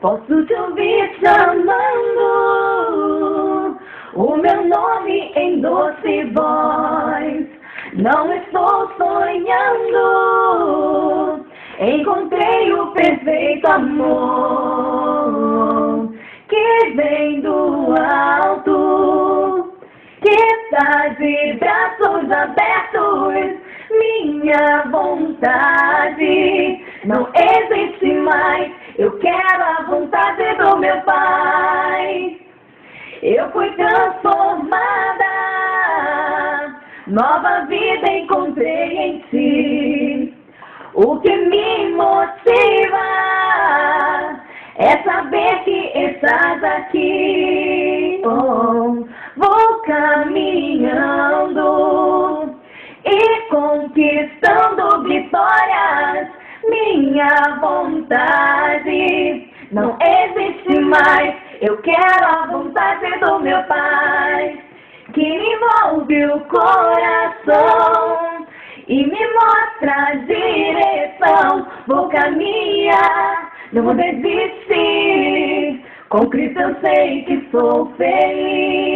Posso te ouvir chamando o meu nome em doce voz. Não estou sonhando, encontrei o perfeito amor que vem do alto, que está de braços abertos. Minha vontade não existe mais, eu quero a vontade do meu Pai. Eu fui transformada, nova vida encontrei em ti. O que me motiva é saber que estás aqui. Oh, vou caminhando e conquistando vitórias. Minha vontade não existe mais, eu quero a vontade do meu Pai, que me envolve o coração e me mostra a direção. Vou caminhar, não vou desistir, com Cristo eu sei que sou feliz.